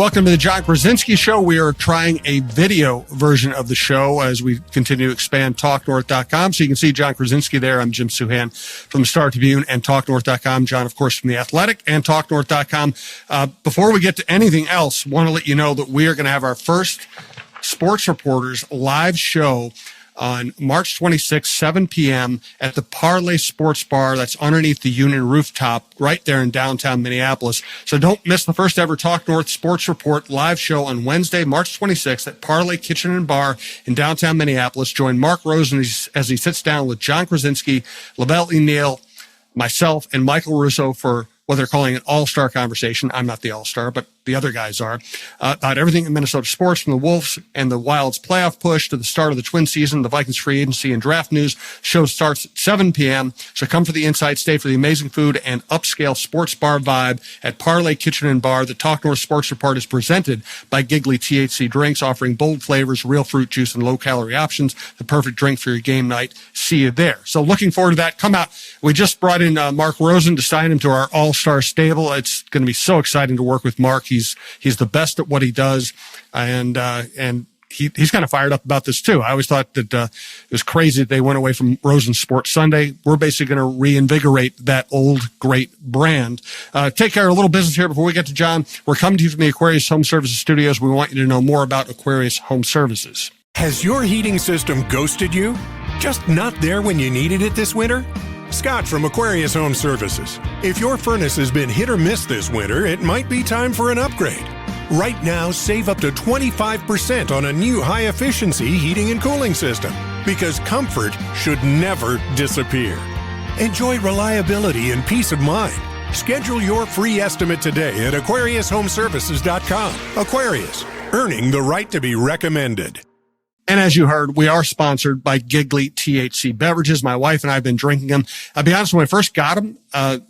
welcome to the Jon Krawczynski Show. We are trying a video version of the show as we continue to expand TalkNorth.com. So you can see Jon Krawczynski there. I'm Jim Suhan from the Star Tribune and TalkNorth.com. John, of course, from The Athletic and TalkNorth.com. Before we get to anything else, want to let you know that we are going to have our first Sports Reporters live show on March 26th, 7 p.m. at the Parlay Sports Bar. That's underneath the Union Rooftop right there in downtown Minneapolis. So don't miss the first ever Talk North Sports Report live show on Wednesday, March 26th at Parlay Kitchen and Bar in downtown Minneapolis. Join Mark Rosen as he sits down with Jon Krawczynski, LaBelle E. Neal, myself, and Michael Russo for what they're calling an all-star conversation. I'm not the all-star, but the other guys are, about everything in Minnesota sports, from the Wolves and the Wild's playoff push to the start of the Twin season, the Vikings free agency and draft news. Show starts at 7 p.m. So come for the insight, stay for the amazing food and upscale sports bar vibe at Parlay Kitchen and Bar. The Talk North Sports Report is presented by Giggly THC Drinks, offering bold flavors, real fruit juice, and low-calorie options. The perfect drink for your game night. See you there. So looking forward to that. Come out. We just brought in Mark Rosen to sign him to our all-star stable. It's going to be so exciting to work with Mark. He's the best at what he does, and he's kind of fired up about this too. I always thought that it was crazy that they went away from Rosen Sports Sunday. We're basically going to reinvigorate that old great brand. Take care of a little business here before we get to John. We're coming to you from the Aquarius Home Services Studios. We want you to know more about Aquarius Home Services. Has your heating system ghosted you? Just not there when you needed it this winter? Scott from Aquarius Home Services. If your furnace has been hit or miss this winter, it might be time for an upgrade. Right now, save up to 25% on a new high-efficiency heating and cooling system, because comfort should never disappear. Enjoy reliability and peace of mind. Schedule your free estimate today at AquariusHomeservices.com. Aquarius, earning the right to be recommended. And as you heard, we are sponsored by Giggly THC Beverages. My wife and I have been drinking them. I'll be honest, when I first got them, some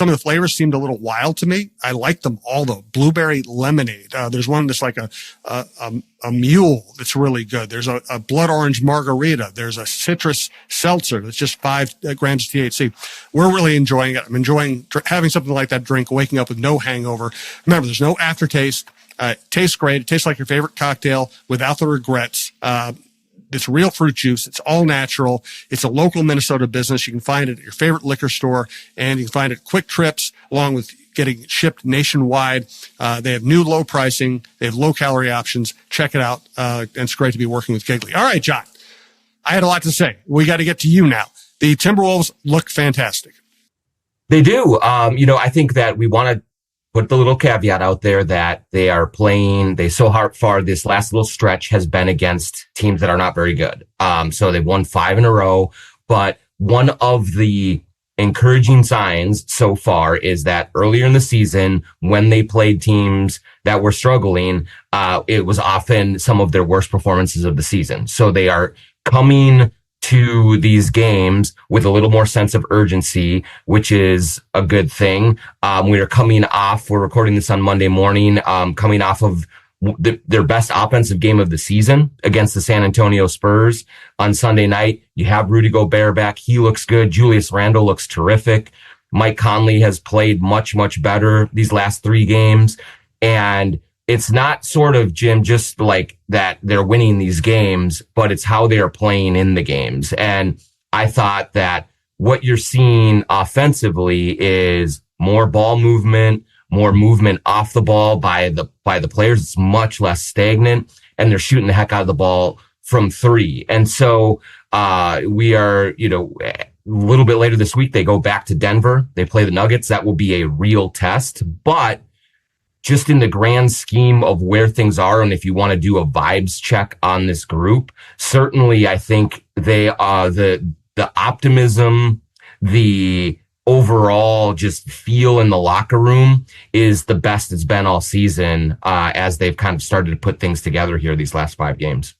of the flavors seemed a little wild to me. I like them all though. Blueberry lemonade. There's one that's like a mule that's really good. There's a blood orange margarita. There's a citrus seltzer that's just 5 grams of THC. We're really enjoying it. I'm enjoying having something like that drink, waking up with no hangover. Remember, there's no aftertaste. It tastes great. It tastes like your favorite cocktail without the regrets. It's real fruit juice. It's all natural. It's a local Minnesota business. You can find it at your favorite liquor store, and you can find it at Quick Trips, along with getting shipped nationwide. They have new low pricing. They have low-calorie options. Check it out. And it's great to be working with Giggly. All right, John. I had a lot to say. We got to get to you now. The Timberwolves look fantastic. They do. I think that we want to put the little caveat out there that they are playing, so far, this last little stretch has been against teams that are not very good. So they've won 5 in a row, but one of the encouraging signs so far is that earlier in the season, when they played teams that were struggling, it was often some of their worst performances of the season. So they are coming to these games with a little more sense of urgency, which is a good thing. We're recording this on Monday morning, coming off of their best offensive game of the season against the San Antonio Spurs on Sunday night. You have Rudy Gobert back. He looks good. Julius Randle looks terrific. Mike Conley has played much, much better these last 3 games. And it's not sort of, Jim, just like that they're winning these games, but it's how they are playing in the games. And I thought that what you're seeing offensively is more ball movement, more movement off the ball by the players. It's much less stagnant, and they're shooting the heck out of the ball from 3. And so we are, a little bit later this week, they go back to Denver. They play the Nuggets. That will be a real test, but just in the grand scheme of where things are, and if you want to do a vibes check on this group, certainly I think they are the optimism, the overall just feel in the locker room is the best it's been all season, as they've kind of started to put things together here these last 5 games.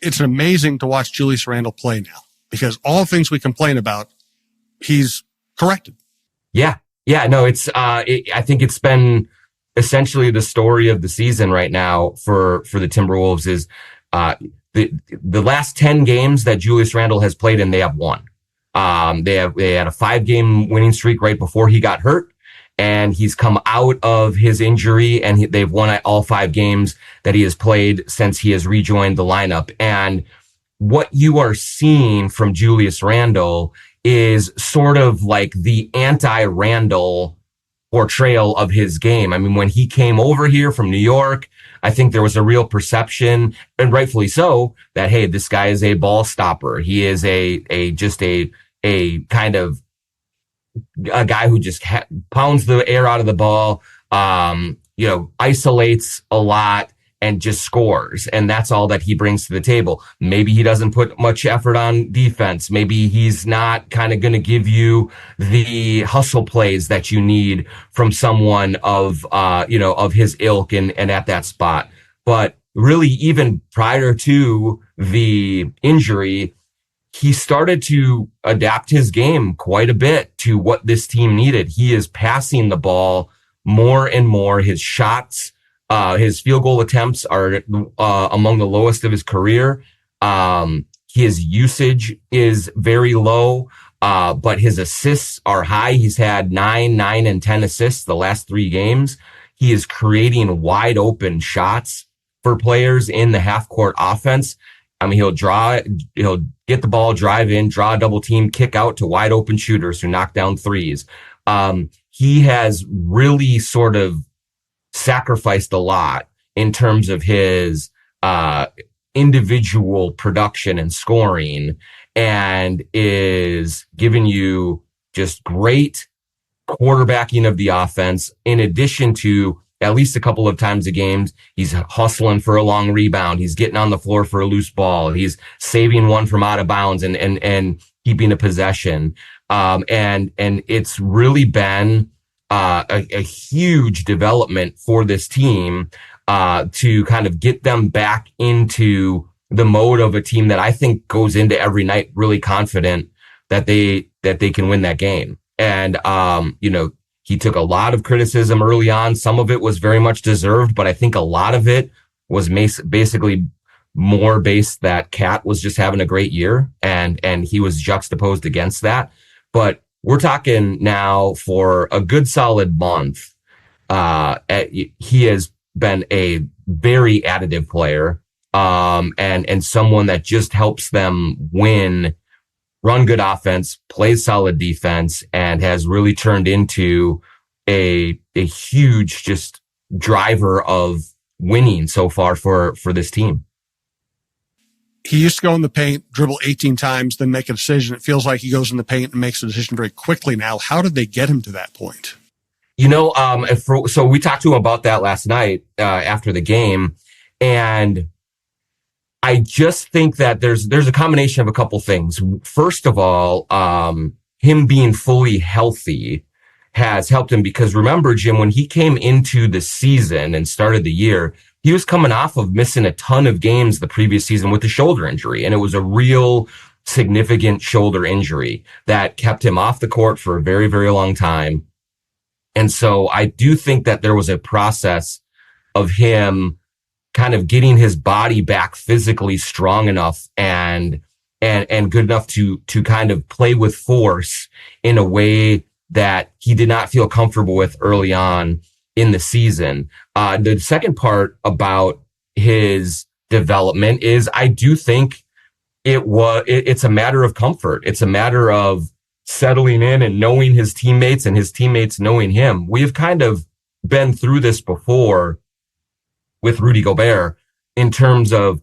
It's amazing to watch Julius Randle play now, because all things we complain about, he's corrected. Yeah. No, I think it's been essentially the story of the season right now for the Timberwolves is the last 10 games that Julius Randle has played in, they have won. They had a 5-game winning streak right before he got hurt, and he's come out of his injury, and they've won all 5 games that he has played since he has rejoined the lineup. And what you are seeing from Julius Randle is sort of like the anti-Randle portrayal of his game. I mean, when he came over here from New York, I think there was a real perception, and rightfully so, that, hey, this guy is a ball stopper. He is just a kind of a guy who just pounds the air out of the ball, isolates a lot and just scores. And that's all that he brings to the table. Maybe he doesn't put much effort on defense. Maybe he's not kind of going to give you the hustle plays that you need from someone of his ilk and at that spot. But really, even prior to the injury, he started to adapt his game quite a bit to what this team needed. He is passing the ball more and more. His shots, his field goal attempts are among the lowest of his career. His usage is very low, but his assists are high. He's had 9, and 10 assists the last 3 games. He is creating wide open shots for players in the half court offense. I mean, he'll get the ball, drive in, draw a double team, kick out to wide open shooters who knock down threes. He has really sort of sacrificed a lot in terms of his individual production and scoring, and is giving you just great quarterbacking of the offense, in addition to at least a couple of times a game, he's hustling for a long rebound. He's getting on the floor for a loose ball. He's saving one from out of bounds and keeping a possession. And it's really been a huge development for this team to kind of get them back into the mode of a team that I think goes into every night really confident that they can win that game. And he took a lot of criticism early on. Some of it was very much deserved, but I think a lot of it was basically more based that Cat was just having a great year, and he was juxtaposed against that. But we're talking now for a good solid month. He has been a very additive player, and someone that just helps them win, run good offense, plays solid defense, and has really turned into a huge just driver of winning so far for this team. He used to go in the paint, dribble 18 times, then make a decision. It feels like he goes in the paint and makes a decision very quickly now. How did they get him to that point? So we talked to him about that last night after the game, and I just think that there's a combination of a couple things. First of all, him being fully healthy has helped him, because remember, Jim, when he came into the season and started the year, he was coming off of missing a ton of games the previous season with a shoulder injury. And it was a real significant shoulder injury that kept him off the court for a very, very long time. And so I do think that there was a process of him kind of getting his body back physically strong enough and good enough to kind of play with force in a way that he did not feel comfortable with early on in the season. The second part about his development is I do think it's a matter of comfort. It's a matter of settling in and knowing his teammates and his teammates knowing him. We've kind of been through this before with Rudy Gobert, in terms of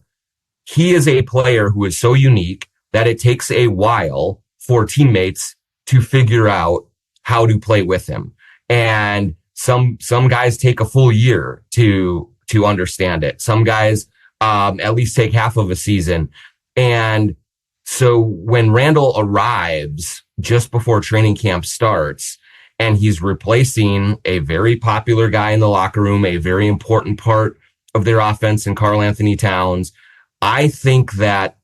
he is a player who is so unique that it takes a while for teammates to figure out how to play with him. And some guys take a full year to understand it. Some guys at least take half of a season. And so when Randle arrives just before training camp starts, and he's replacing a very popular guy in the locker room, a very important part of their offense in Karl Anthony Towns, I think that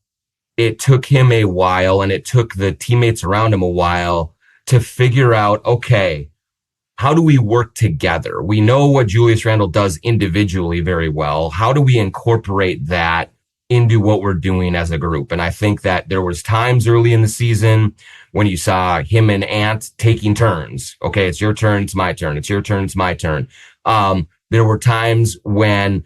it took him a while, and it took the teammates around him a while to figure out, okay, how do we work together? We know what Julius Randle does individually very well. How do we incorporate that into what we're doing as a group. And I think that there was times early in the season when you saw him and Ant taking turns. Okay, it's your turn, it's my turn. It's your turn, it's my turn. There were times when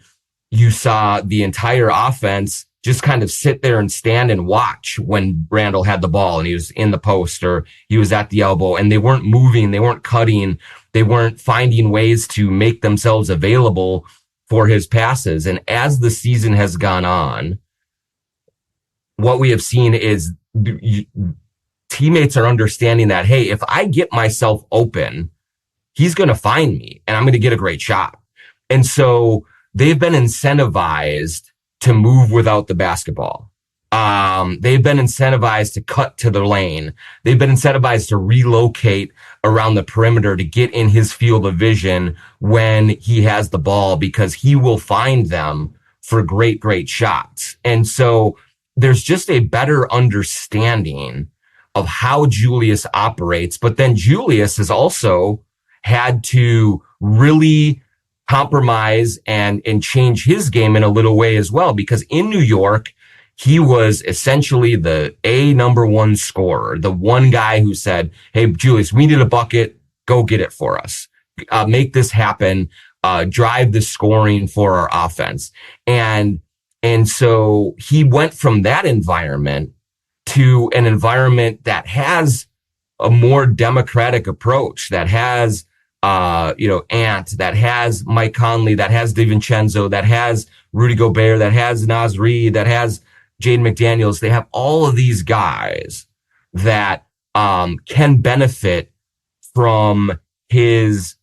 you saw the entire offense just kind of sit there and stand and watch when Randle had the ball and he was in the post or he was at the elbow, and they weren't moving, they weren't cutting, they weren't finding ways to make themselves available for his passes. And as the season has gone on, what we have seen is teammates are understanding that, hey, if I get myself open, he's going to find me and I'm going to get a great shot. And so they've been incentivized to move without the basketball. They've been incentivized to cut to the lane. They've been incentivized to relocate around the perimeter to get in his field of vision when he has the ball, because he will find them for great, great shots. And so there's just a better understanding of how Julius operates. But then Julius has also had to really compromise and change his game in a little way as well, because in New York, he was essentially the number one scorer, the one guy who said, hey, Julius, we need a bucket. Go get it for us. Make this happen. Drive the scoring for our offense. And so he went from that environment to an environment that has a more democratic approach, that has Ant, that has Mike Conley, that has DiVincenzo, that has Rudy Gobert, that has Naz Reid, that has Jaden McDaniels. They have all of these guys that can benefit from his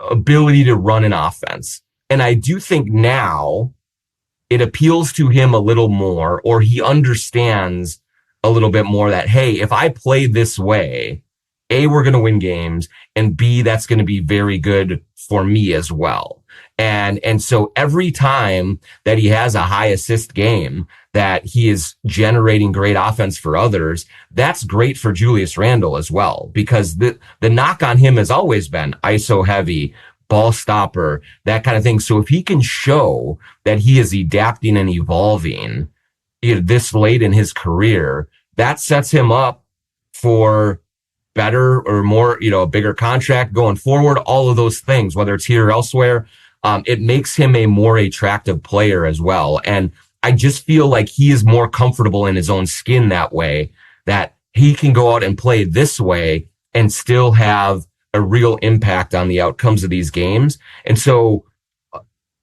ability to run an offense. And I do think now it appeals to him a little more, or he understands a little bit more that, hey, if I play this way, A, we're going to win games, and B, that's going to be very good for me as well. And so every time that he has a high assist game, that he is generating great offense for others, that's great for Julius Randle as well, because the knock on him has always been ISO heavy, ball stopper, that kind of thing. So if he can show that he is adapting and evolving this late in his career, that sets him up for better or more, a bigger contract going forward, all of those things, whether it's here or elsewhere. It makes him a more attractive player as well. And I just feel like he is more comfortable in his own skin that way, that he can go out and play this way and still have a real impact on the outcomes of these games. And so,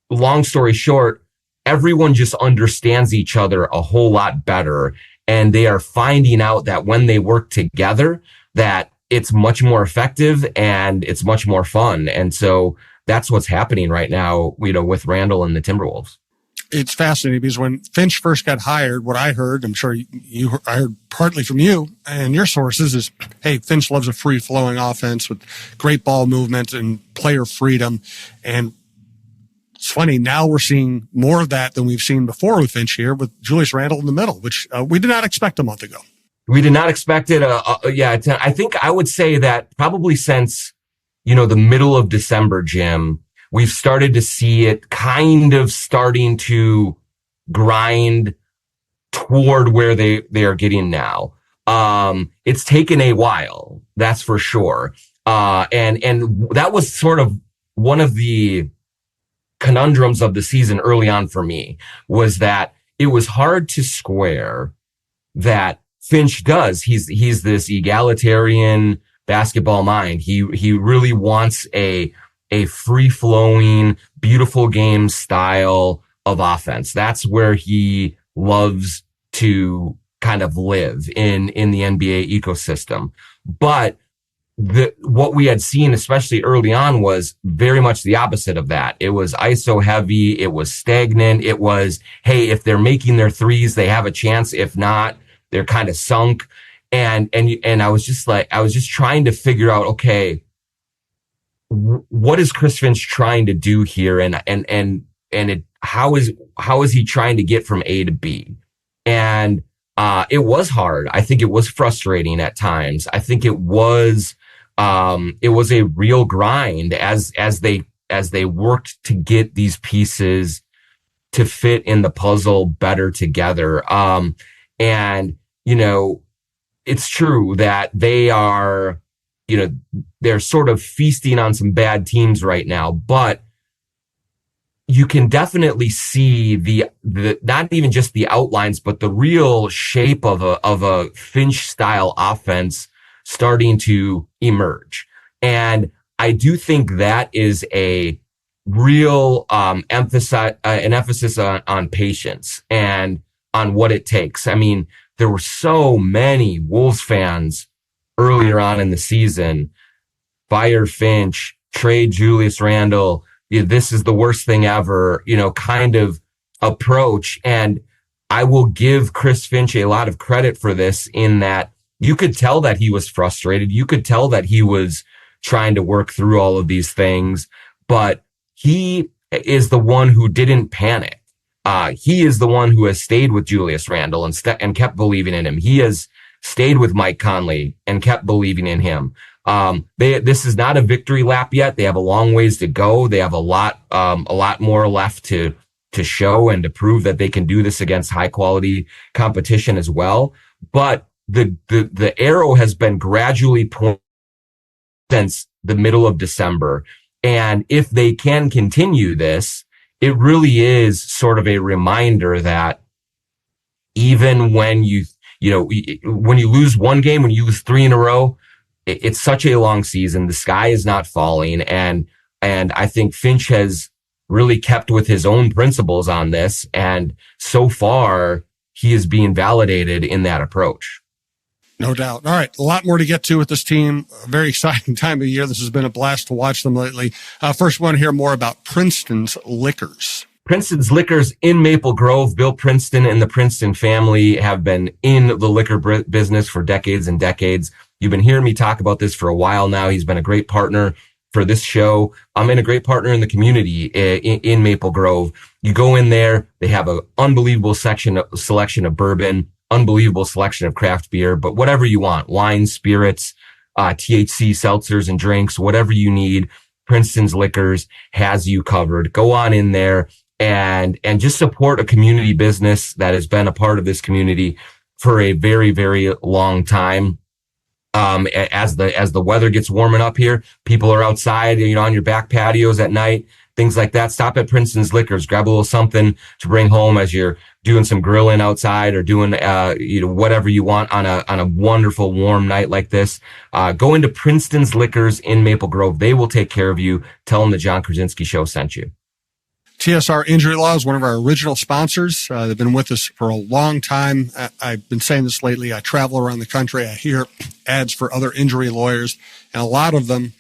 long story short, everyone just understands each other a whole lot better. And they are finding out that when they work together, that it's much more effective and it's much more fun. And so that's what's happening right now, with Randle and the Timberwolves. It's fascinating because when Finch first got hired, what I heard, I'm sure I heard partly from you and your sources, is, hey, Finch loves a free-flowing offense with great ball movement and player freedom. And it's funny, now we're seeing more of that than we've seen before with Finch here, with Julius Randle in the middle, which we did not expect a month ago. We did not expect it. I think I would say that probably since, the middle of December, Jim, we've started to see it kind of starting to grind toward where they are getting now. It's taken a while, that's for sure. And that was sort of one of the conundrums of the season early on for me, was that it was hard to square that Finch does. He's this egalitarian basketball mind. He really wants a free flowing, beautiful game style of offense. That's where he loves to kind of live in the NBA ecosystem. But what we had seen, especially early on, was very much the opposite of that. It was ISO heavy. It was stagnant. It was, hey, if they're making their threes, they have a chance. If not, they're kind of sunk. And I was just trying to figure out, okay, what is Chris Finch trying to do here? How is he trying to get from A to B? And it was hard. I think it was frustrating at times. I think it was a real grind as they worked to get these pieces to fit in the puzzle better together. And, it's true that they are, they're sort of feasting on some bad teams right now, but you can definitely see the not even just the outlines, but the real shape of a Finch style offense starting to emerge. And I do think that is a real emphasis on patience and on what it takes. I mean, there were so many Wolves fans earlier on in the season, fire Finch, trade Julius Randle, this is the worst thing ever, kind of approach. And I will give Chris Finch a lot of credit for this, in that you could tell that he was frustrated. You could tell that he was trying to work through all of these things, but he is the one who didn't panic. He is the one who has stayed with Julius Randle and kept believing in him. He has stayed with Mike Conley and kept believing in him. This is not a victory lap yet. They have a long ways to go. They have a lot more left to show and to prove that they can do this against high quality competition as well. But the arrow has been gradually pointed since the middle of December. And if they can continue this, it really is sort of a reminder that even when when you lose one game, when you lose 3 in a row, it's such a long season. The sky is not falling. And I think Finch has really kept with his own principles on this. And so far, he is being validated in that approach. No doubt. All right. A lot more to get to with this team. A very exciting time of year. This has been a blast to watch them lately. First, we want to hear more about Princeton's Liquors. Princeton's Liquors in Maple Grove. Bill Princeton and the Princeton family have been in the liquor business for decades and decades. You've been hearing me talk about this for a while now. He's been a great partner for this show. I'm in a great partner in the community in Maple Grove. You go in there, they have an unbelievable selection of bourbon, unbelievable selection of craft beer, but whatever you want, wine, spirits, THC seltzers and drinks, whatever you need, Princeton's Liquors has you covered. Go on in there and just support a community business that has been a part of this community for a very, very long time. As the weather gets warming up here, people are outside, on your back patios at night, things like that. Stop at Princeton's Liquors, grab a little something to bring home as you're doing some grilling outside or doing, whatever you want on a wonderful warm night like this. Go into Princeton's Liquors in Maple Grove. They will take care of you. Tell them the Jon Krawczynski Show sent you. TSR Injury Law is one of our original sponsors. They've been with us for a long time. I've been saying this lately. I travel around the country. I hear ads for other injury lawyers, and a lot of them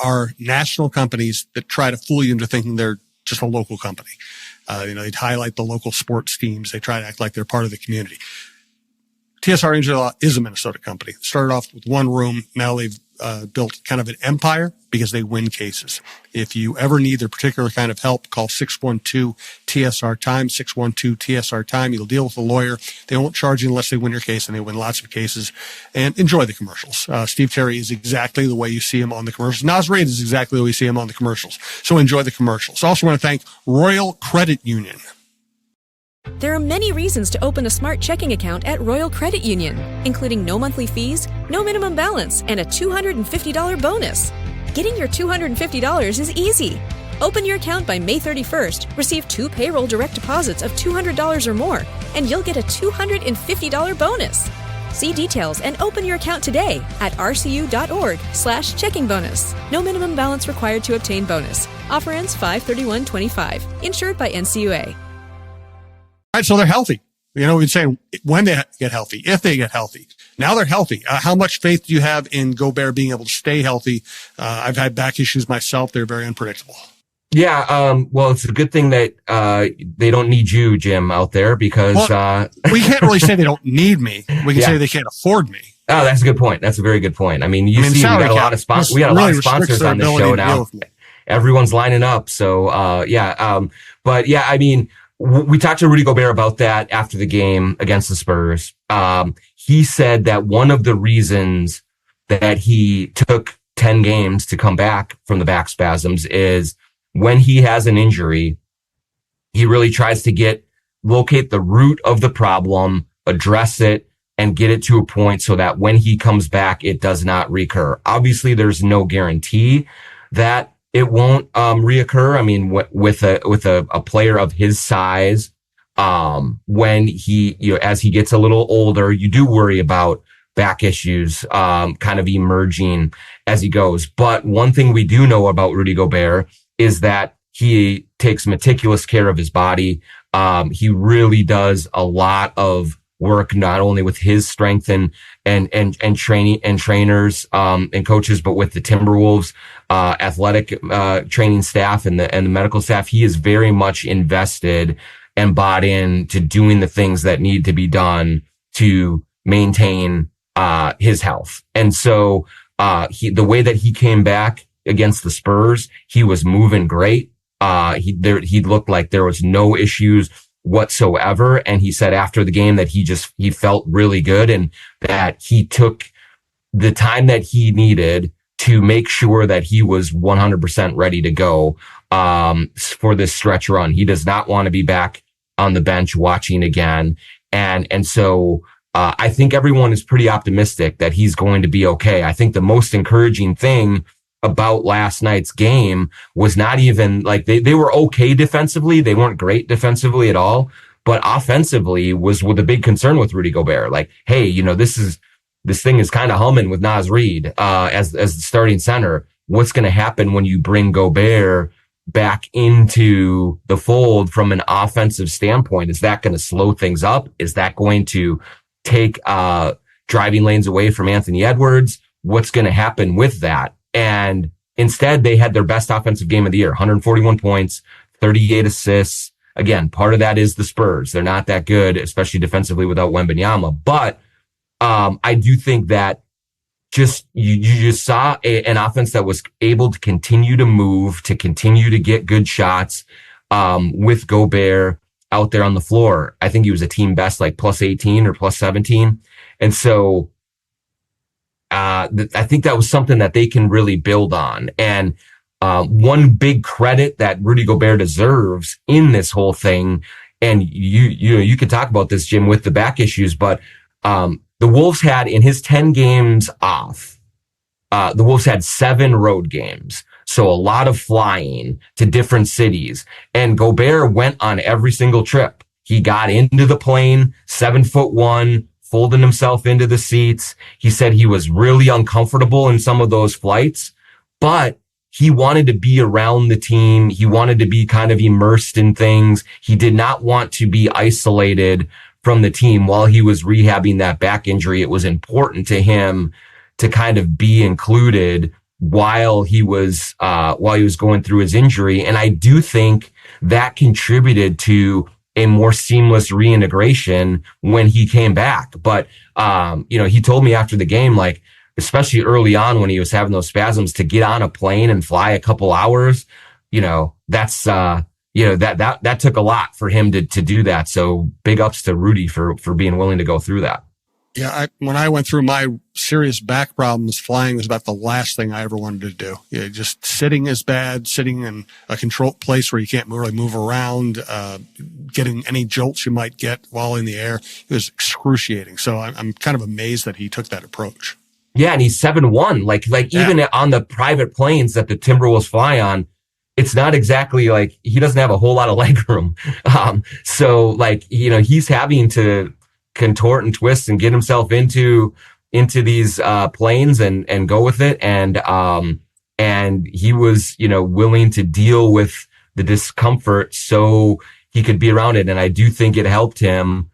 are national companies that try to fool you into thinking they're just a local company. They'd highlight the local sports teams. They try to act like they're part of the community. TSR Injury Law is a Minnesota company. It started off with one room. Now they've built kind of an empire because they win cases. If you ever need their particular kind of help, call 612-TSR-TIME, 612-TSR-TIME. You'll deal with a lawyer. They won't charge you unless they win your case, and they win lots of cases. And enjoy the commercials. Steve Terry is exactly the way you see him on the commercials. Nas Reid is exactly the way you see him on the commercials. So enjoy the commercials. Also want to thank Royal Credit Union. There are many reasons to open a smart checking account at Royal Credit Union, including no monthly fees, no minimum balance, and a $250 bonus. Getting your $250 is easy. Open your account by May 31st, receive 2 payroll direct deposits of $200 or more, and you'll get a $250 bonus. See details and open your account today at rcu.org/checking bonus. No minimum balance required to obtain bonus. Offer ends 5/31/25. Insured by NCUA. All right, so they're healthy. We'd say when they get healthy, if they get healthy. Now they're healthy. How much faith do you have in Gobert being able to stay healthy? I've had back issues myself. They're very unpredictable. Yeah, well, it's a good thing that they don't need you, Jim, out there, because we can't really say they don't need me. We can say they can't afford me. Oh, that's a good point. That's a very good point. I mean, we got a lot of sponsors. We got a lot of sponsors on this show now. Everyone's lining up. So, but yeah, I mean, we talked to Rudy Gobert about that after the game against the Spurs. He said that one of the reasons that he took 10 games to come back from the back spasms is when he has an injury, He really tries to locate the root of the problem, address it, and get it to a point so that when he comes back, it does not recur. Obviously, there's no guarantee that it won't reoccur. I mean, with a player of his size, when as he gets a little older, you do worry about back issues kind of emerging as he goes. But one thing we do know about Rudy Gobert is that he takes meticulous care of his body. He really does a lot of work, not only with his strength and training and trainers and coaches, but with the Timberwolves athletic training staff and the medical staff. He is very much invested and bought in to doing the things that need to be done to maintain his health. And so the way that he came back against the Spurs, he was moving great. He looked like there was no issues whatsoever. And he said after the game that he felt really good and that he took the time that he needed to make sure that he was 100% ready to go for this stretch run. He does not want to be back on the bench watching again. And so I think everyone is pretty optimistic that he's going to be okay. I think the most encouraging thing about last night's game was not even like they were okay defensively. They weren't great defensively at all, but offensively was with a big concern with Rudy Gobert. Like, hey, this thing is kind of humming with Naz Reid as the starting center. What's going to happen when you bring Gobert back into the fold from an offensive standpoint? Is that going to slow things up? Is that going to take driving lanes away from Anthony Edwards? What's going to happen with that? And instead, they had their best offensive game of the year, 141 points, 38 assists. Again, part of that is the Spurs. They're not that good, especially defensively without Wembanyama. But I do think that you just saw an offense that was able to continue to move, to continue to get good shots with Gobert out there on the floor. I think he was a team best, like plus 18 or plus 17. And so I think that was something that they can really build on. And one big credit that Rudy Gobert deserves in this whole thing, and you could talk about this, Jim, with the back issues, but the Wolves had, in his 10 games off, the Wolves had 7 road games. So a lot of flying to different cities. And Gobert went on every single trip. He got into the plane, 7'1", folding himself into the seats. He said he was really uncomfortable in some of those flights, but he wanted to be around the team. He wanted to be kind of immersed in things. He did not want to be isolated from the team while he was rehabbing that back injury. It was important to him to kind of be included while he was going through his injury. And I do think that contributed to a more seamless reintegration when he came back. But, he told me after the game, like, especially early on when he was having those spasms, to get on a plane and fly a couple hours, that's, that took a lot for him to do that. So big ups to Rudy for being willing to go through that. Yeah, when I went through my serious back problems, flying was about the last thing I ever wanted to do. Yeah, just sitting is bad, sitting in a controlled place where you can't really move around, getting any jolts you might get while in the air. It was excruciating. So I'm kind of amazed that he took that approach. Yeah, and he's 7'1". Like even on the private planes that the Timberwolves fly on, it's not exactly like he doesn't have a whole lot of leg room. So like, he's having to contort and twist and get himself into these planes and go with it. And he was, willing to deal with the discomfort so he could be around it. And I do think it helped him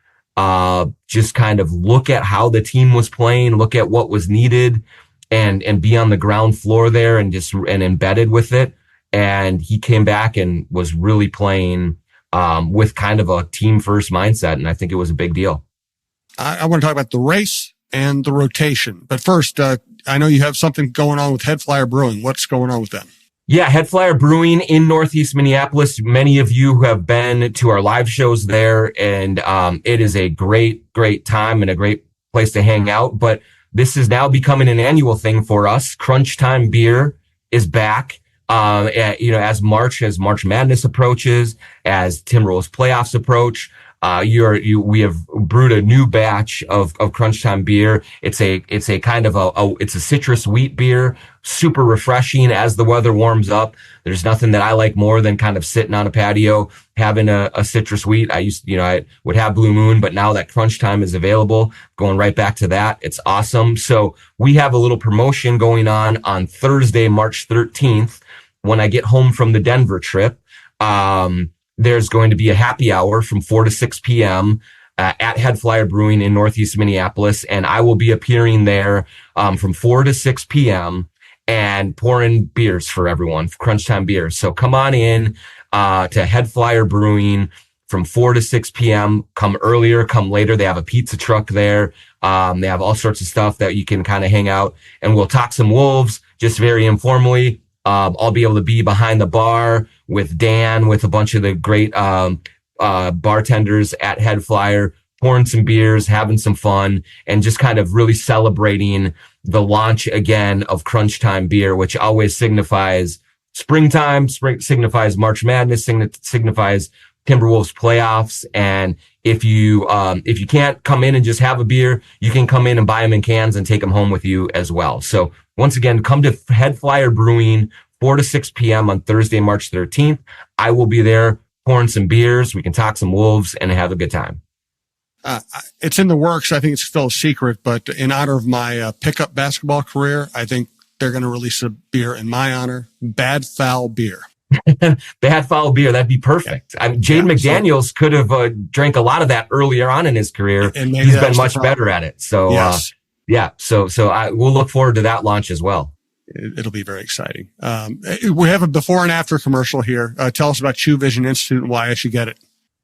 just kind of look at how the team was playing, look at what was needed, and be on the ground floor there and embedded with it. And he came back and was really playing with kind of a team first mindset. And I think it was a big deal. I want to talk about the race and the rotation. But first, I know you have something going on with Head Flyer Brewing. What's going on with them? Yeah, Head Flyer Brewing in Northeast Minneapolis. Many of you who have been to our live shows there, and it is a great, great time and a great place to hang out. But this is now becoming an annual thing for us. Crunch Time Beer is back. As March Madness approaches, as Timberwolves playoffs approach, we have brewed a new batch of Crunch Time beer. It's a kind of it's a citrus wheat beer, super refreshing as the weather warms up. There's nothing that I like more than kind of sitting on a patio, having a citrus wheat. I would have Blue Moon, but now that Crunch Time is available, going right back to that. It's awesome. So we have a little promotion going on Thursday, March 13th, when I get home from the Denver trip. There's going to be a happy hour from 4 to 6 p.m. At Head Flyer Brewing in Northeast Minneapolis. And I will be appearing there from 4 to 6 p.m. and pouring beers for everyone, Crunch Time beers. So come on in to Head Flyer Brewing from 4 to 6 p.m. Come earlier, come later. They have a pizza truck there. They have all sorts of stuff that you can kind of hang out. And we'll talk some Wolves just very informally. I'll be able to be behind the bar with Dan, with a bunch of the great bartenders at Head Flyer, pouring some beers, having some fun, and just kind of really celebrating the launch again of Crunch Time beer, which always signifies springtime, signifies March Madness, signifies Timberwolves playoffs. And if you can't come in and just have a beer, you can come in and buy them in cans and take them home with you as well. So once again, come to Head Flyer Brewing, 4 to 6 p.m. on Thursday, March 13th. I will be there pouring some beers. We can talk some Wolves and have a good time. It's in the works. I think it's still a secret, but in honor of my pickup basketball career, I think they're going to release a beer in my honor, Bad Foul Beer. Bad Foul Beer, that'd be perfect. I mean, Jaden McDaniels could have drank a lot of that earlier on in his career. And he's been much better at it. So, yes. So we'll look forward to that launch as well. It'll be very exciting. We have a before and after commercial here. Tell us about Chew Vision Institute and why I should get it.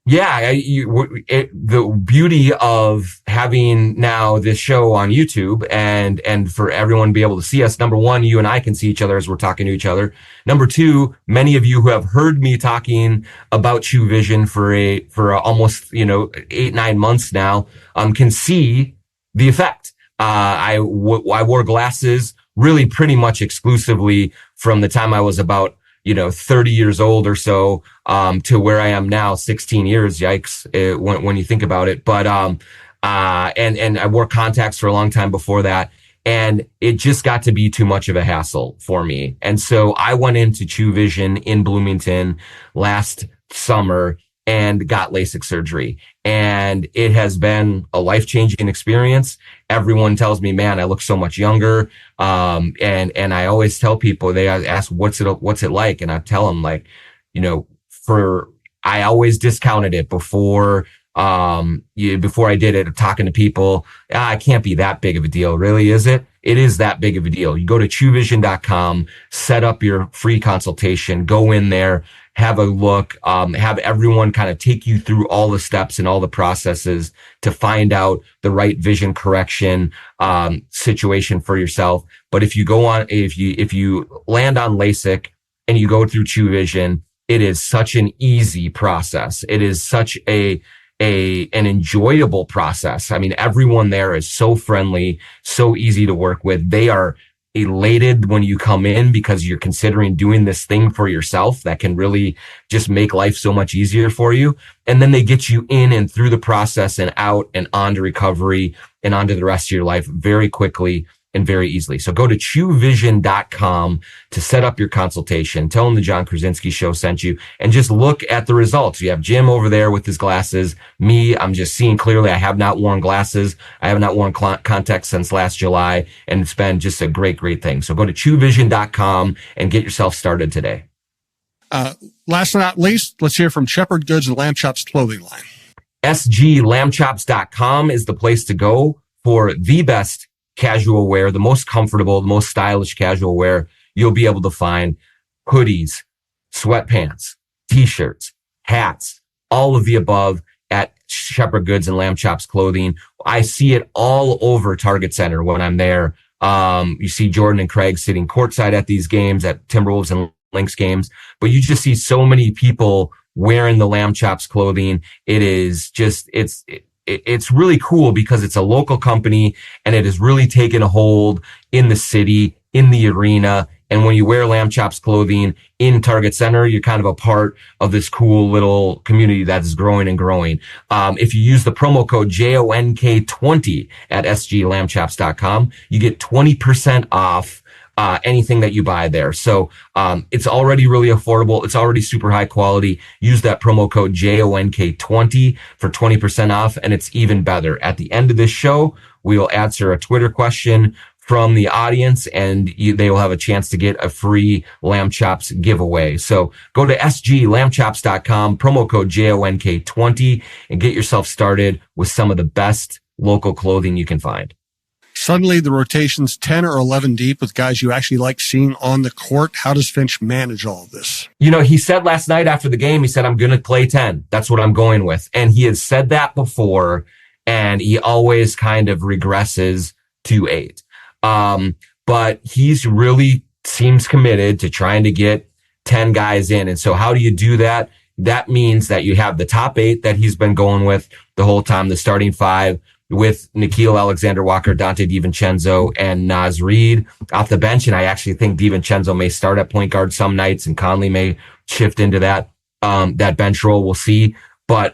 Yeah, the beauty of having now this show on YouTube and for everyone to be able to see us. Number one, you and I can see each other as we're talking to each other. Number two, many of you who have heard me talking about Chew Vision for almost 8-9 months now can see the effect. I wore glasses really pretty much exclusively from the time I was about 30 years old or so, to where I am now, 16 years. Yikes. When you think about it. But, and I wore contacts for a long time before that. And it just got to be too much of a hassle for me. And so I went into Chew Vision in Bloomington last summer and got LASIK surgery. And it has been a life-changing experience. Everyone tells me, man, I look so much younger. And I always tell people, they ask, what's it like? And I tell them I always discounted it before I did it, talking to people. It can't be that big of a deal. Really, is it? It is that big of a deal. You go to chewvision.com, set up your free consultation, go in there, have a look, have everyone kind of take you through all the steps and all the processes to find out the right vision correction situation for yourself. But if you land on LASIK and you go through Chew Vision, it is such an easy process. It is such an enjoyable process. I mean, everyone there is so friendly, so easy to work with. They are elated when you come in because you're considering doing this thing for yourself that can really just make life so much easier for you. And then they get you in and through the process and out and on to recovery and onto the rest of your life very quickly and very easily. So go to chewvision.com to set up your consultation. Tell them the Jon Krawczynski Show sent you and just look at the results. You have Jim over there with his glasses. Me, I'm just seeing clearly. I have not worn glasses. I have not worn contacts since last July, and it's been just a great, great thing. So go to chewvision.com and get yourself started today. Last but not least, let's hear from Shepherd Goods and Lamb Chops clothing line. sglambchops.com is the place to go for the best casual wear, the most comfortable, the most stylish casual wear you'll be able to find. Hoodies, sweatpants, t-shirts, hats, all of the above at Shepherd Goods and Lamb Chops Clothing. I see it all over Target Center when I'm there. You see Jordan and Craig sitting courtside at these games, at Timberwolves and Lynx games, but you just see so many people wearing the Lamb Chops clothing. It is just, it's really cool because it's a local company and it has really taken a hold in the city, in the arena, And when you wear Lamb Chops clothing in Target Center, you're kind of a part of this cool little community that is growing and growing. If you use the promo code JONK20 at sglambchops.com, you get 20% off anything that you buy there. So it's already really affordable. It's already super high quality. Use that promo code JONK20 for 20% off. And it's even better. At the end of this show, we will answer a Twitter question from the audience, and they will have a chance to get a free Lamb Chops giveaway. So go to sglambchops.com, promo code JONK20, and get yourself started with some of the best local clothing you can find. Suddenly, the rotation's 10 or 11 deep with guys you actually like seeing on the court. How does Finch manage all of this? You know, he said last night after the game, he said, I'm going to play 10. That's what I'm going with. And he has said that before, and he always kind of regresses to 8. But he's really seems committed to trying to get 10 guys in. And so how do you do that? That means that you have the top 8 that he's been going with the whole time, the starting 5 with Nickeil Alexander-Walker, Dante DiVincenzo, and Naz Reid off the bench. And I actually think DiVincenzo may start at point guard some nights, and Conley may shift into that bench role. We'll see. But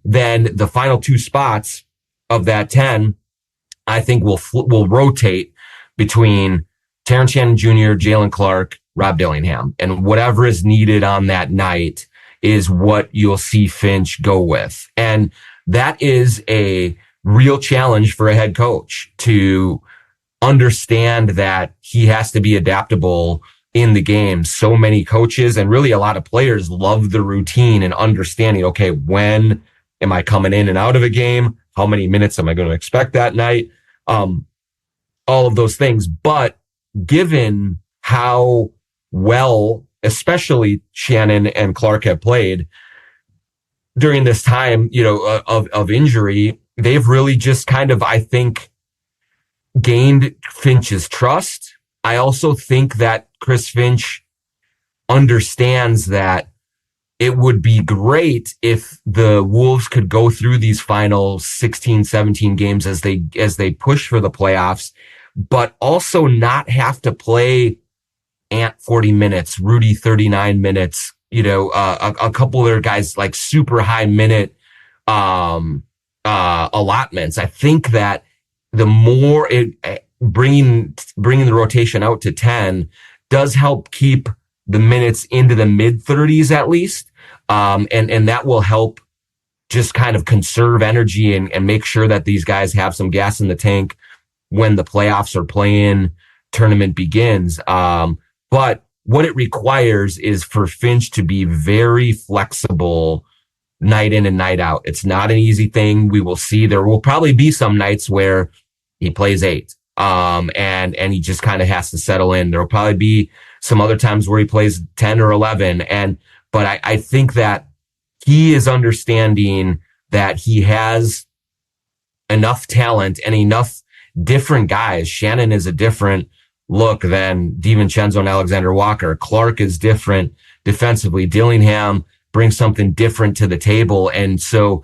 then the final 2 spots of that 10, I think will rotate between Terrence Shannon Jr., Jalen Clark, Rob Dillingham. And whatever is needed on that night is what you'll see Finch go with. And that is a real challenge for a head coach to understand that he has to be adaptable in the game. So many coaches and really a lot of players love the routine and understanding, okay, when am I coming in and out of a game? How many minutes am I going to expect that night? All of those things. But given how well, especially Shannon and Clark have played during this time, of injury, they've really just kind of, I think, gained Finch's trust. I also think that Chris Finch understands that it would be great if the Wolves could go through these final 16, 17 games as they push for the playoffs, but also not have to play Ant 40 minutes, Rudy 39 minutes, a couple of their guys like super high minute allotments. I think that the more bringing the rotation out to 10 does help keep the minutes into the mid 30s at least. And that will help just kind of conserve energy and make sure that these guys have some gas in the tank when the playoffs or play-in tournament begins. But what it requires is for Finch to be very flexible night in and night out. It's not an easy thing. We will see. There will probably be some nights where he plays 8. And he just kind of has to settle in. There will probably be some other times where he plays 10 or 11. But I think that he is understanding that he has enough talent and enough different guys. Shannon is a different look than DiVincenzo and Alexander Walker. Clark is different defensively. Dillingham brings something different to the table. And so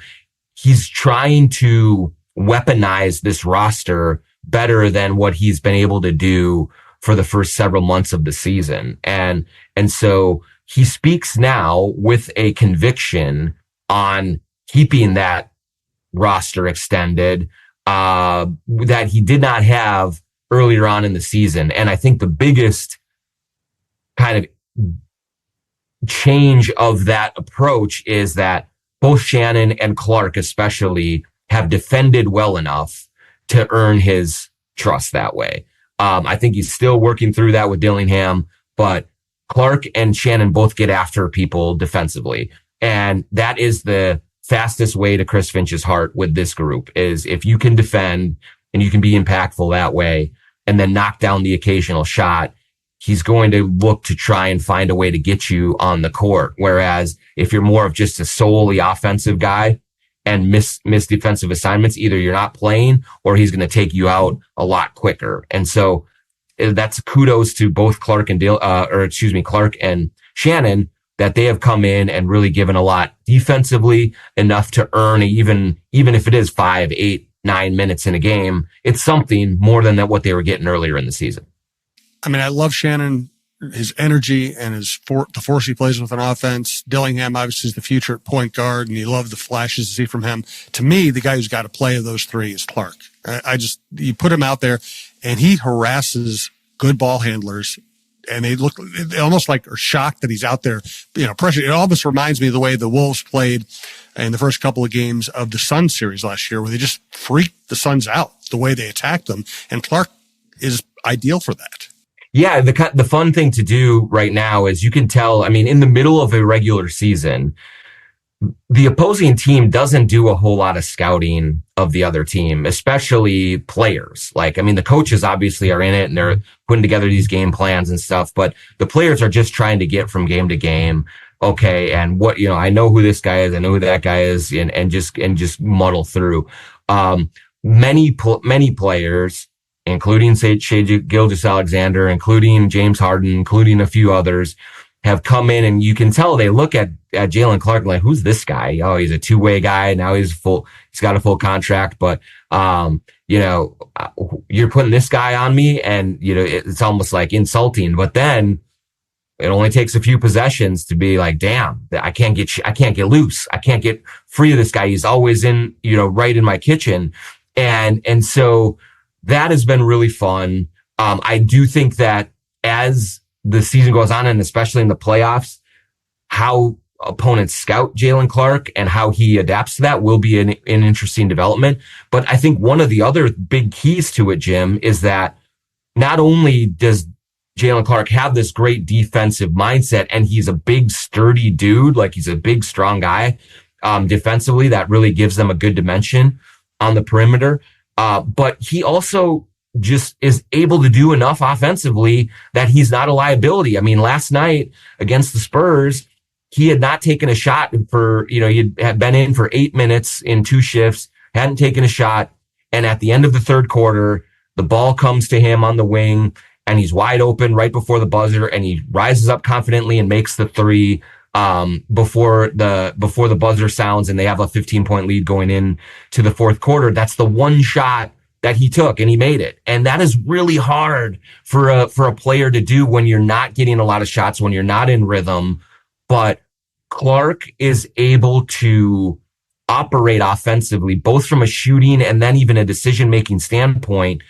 he's trying to weaponize this roster better than what he's been able to do for the first several months of the season. And so he speaks now with a conviction on keeping that roster extended, that he did not have earlier on in the season. And I think the biggest kind of change of that approach is that both Shannon and Clark especially have defended well enough to earn his trust that way. I think he's still working through that with Dillingham, but Clark and Shannon both get after people defensively. And that is the fastest way to Chris Finch's heart with this group, is if you can defend and you can be impactful that way and then knock down the occasional shot, he's going to look to try and find a way to get you on the court. Whereas if you're more of just a solely offensive guy and miss defensive assignments, either you're not playing or he's going to take you out a lot quicker. And so that's kudos to both Clark and Clark and Shannon, that they have come in and really given a lot defensively, enough to earn even if it is 5, 8, 9 minutes in a game. It's something more than what they were getting earlier in the season. I mean, I love Shannon his energy and the force he plays with an offense. Dillingham obviously is the future at point guard, and you love the flashes to see from him. To me, the guy who's got to play of those three is Clark. You put him out there, and he harasses good ball handlers, and they almost like are shocked that he's out there, pressure. It almost reminds me of the way the Wolves played in the first couple of games of the Suns series last year, where they just freaked the Suns out the way they attacked them, and Clark is ideal for that. Yeah, the fun thing to do right now is you can tell, in the middle of a regular season, the opposing team doesn't do a whole lot of scouting of the other team, especially players. The coaches obviously are in it and they're putting together these game plans and stuff, but the players are just trying to get from game to game. Okay. And I know who this guy is. I know who that guy is, and just muddle through. Many players, including Shai Gilgeous-Alexander, including James Harden, including a few others, have come in, and you can tell they look at Jalen Clark like, who's this guy? Oh, he's a two-way guy. Now he's got a full contract, but, you're putting this guy on me, and, it's almost like insulting. But then it only takes a few possessions to be like, damn, I can't get loose. I can't get free of this guy. He's always in, right in my kitchen. And so that has been really fun. I do think that as the season goes on, and especially in the playoffs, how opponents scout Jalen Clark and how he adapts to that will be an interesting development. But I think one of the other big keys to it, Jim, is that not only does Jalen Clark have this great defensive mindset, and he's a big, sturdy dude, like he's a big, strong guy defensively, that really gives them a good dimension on the perimeter. But he also just is able to do enough offensively that he's not a liability. Last night against the Spurs, he had not taken a shot for, he had been in for 8 minutes in 2 shifts, hadn't taken a shot. And at the end of the third quarter, the ball comes to him on the wing, and he's wide open right before the buzzer, and he rises up confidently and makes the three before the buzzer sounds, and they have a 15-point lead going in to the fourth quarter. That's the one shot that he took, and he made it. And that is really hard for a player to do when you're not getting a lot of shots, when you're not in rhythm. But Clark is able to operate offensively, both from a shooting and then even a decision-making standpoint,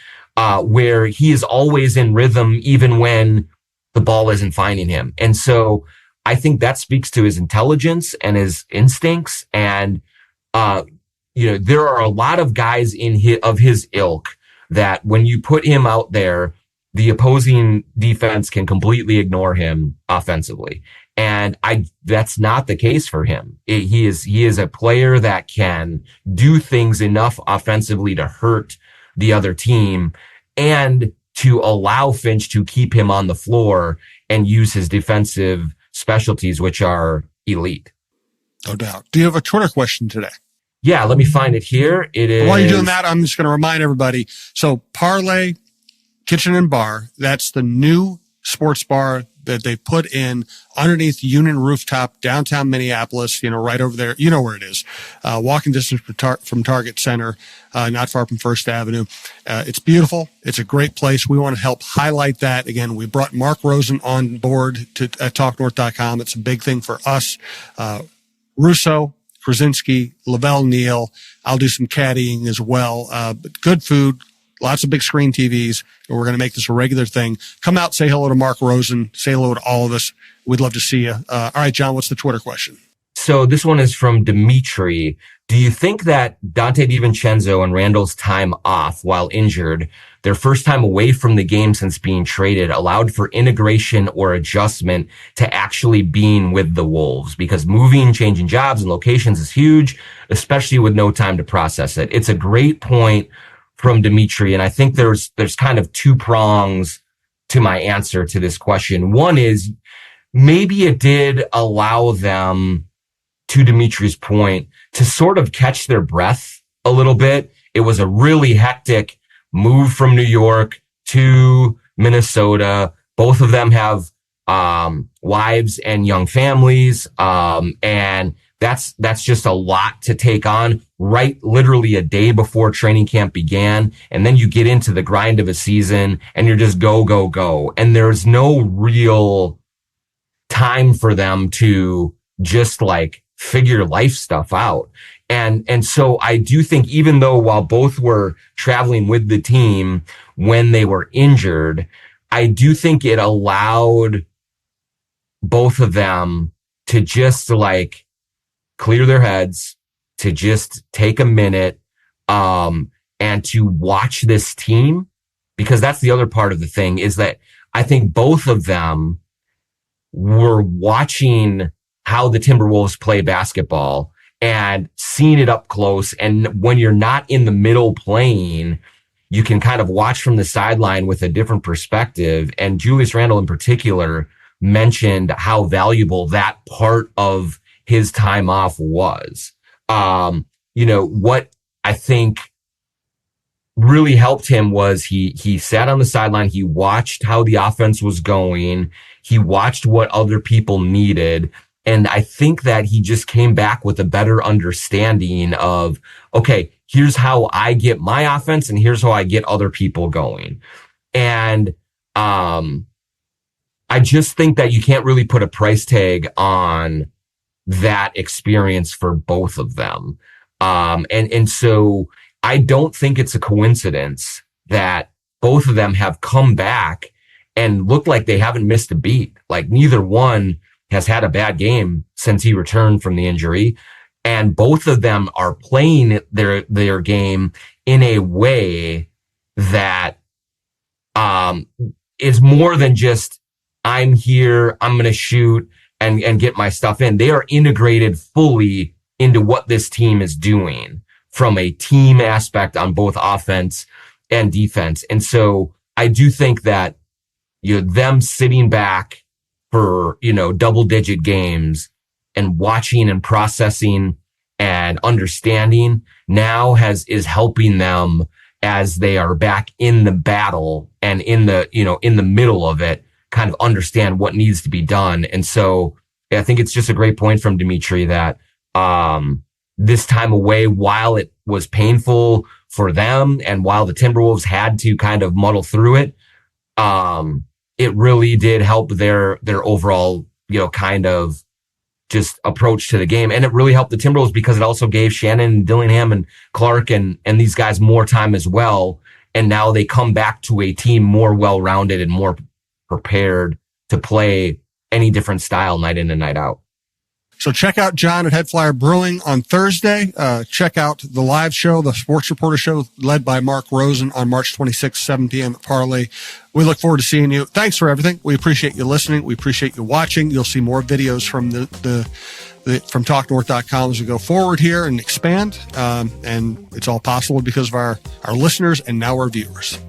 where he is always in rhythm, even when the ball isn't finding him. And so I think that speaks to his intelligence and his instincts. And, there are a lot of guys of his ilk that when you put him out there, the opposing defense can completely ignore him offensively. And that's not the case for him. He is a player that can do things enough offensively to hurt the other team and to allow Finch to keep him on the floor and use his defensive specialties, which are elite. No doubt. Do you have a Twitter question today? Yeah, let me find it here. It is. While you're doing that, I'm just going to remind everybody. So Parlay Kitchen and Bar, that's the new sports bar that they put in underneath Union Rooftop, downtown Minneapolis, right over there. You know where it is. Walking distance from Target Center, not far from First Avenue. It's beautiful. It's a great place. We want to help highlight that. Again, we brought Mark Rosen on board at TalkNorth.com. It's a big thing for us. Russo, Krawczynski, Lavelle Neal. I'll do some caddying as well. But good food. Lots of big screen TVs, and we're going to make this a regular thing. Come out, say hello to Mark Rosen, say hello to all of us. We'd love to see you. All right, John, what's the Twitter question? So this one is from Dimitri. Do you think that Dante DiVincenzo and Randle's time off while injured, their first time away from the game since being traded, allowed for integration or adjustment to actually being with the Wolves? Because moving, changing jobs and locations is huge, especially with no time to process it. It's a great point from Dimitri, and I think there's kind of 2 prongs to my answer to this question. One is maybe it did allow them, to Dimitri's point, to sort of catch their breath a little bit. It was a really hectic move from New York to Minnesota. Both of them have wives and young families, and that's just a lot to take on right literally a day before training camp began. And then you get into the grind of a season and you're just go, go, go. And there's no real time for them to just like figure life stuff out. And so I do think, even though while both were traveling with the team when they were injured, I do think it allowed both of them to just like clear their heads, to just take a minute, and to watch this team, because that's the other part of the thing, is that I think both of them were watching how the Timberwolves play basketball and seeing it up close. And when you're not in the middle playing, you can kind of watch from the sideline with a different perspective. And Julius Randle in particular mentioned how valuable that part of his time off was. What I think really helped him was he sat on the sideline. He watched how the offense was going. He watched what other people needed. And I think that he just came back with a better understanding of, okay, here's how I get my offense and here's how I get other people going. And I just think that you can't really put a price tag on that experience for both of them. And so I don't think it's a coincidence that both of them have come back and look like they haven't missed a beat. Like neither one has had a bad game since he returned from the injury. And both of them are playing their game in a way that is more than just, I'm here, I'm going to shoot and get my stuff in. They are integrated fully into what this team is doing from a team aspect on both offense and defense. And so I do think that them sitting back for, double-digit games and watching and processing and understanding now is helping them as they are back in the battle and in the middle of it, kind of understand what needs to be done. And so I think it's just a great point from Dimitri that this time away, while it was painful for them and while the Timberwolves had to kind of muddle through it, it really did help their overall, kind of just approach to the game. And it really helped the Timberwolves because it also gave Shannon and Dillingham and Clark and these guys more time as well. And now they come back to a team more well-rounded and more prepared to play any different style night in and night out. So check out Jon at Head Flyer Brewing on Thursday. Check out the live show, the Sports Reporter Show, led by Mark Rosen on March 26th, 7 p.m. at Parlay. We look forward to seeing you. Thanks for everything. We appreciate you listening. We appreciate you watching. You'll see more videos from from TalkNorth.com as we go forward here and expand. And it's all possible because of our listeners and now our viewers.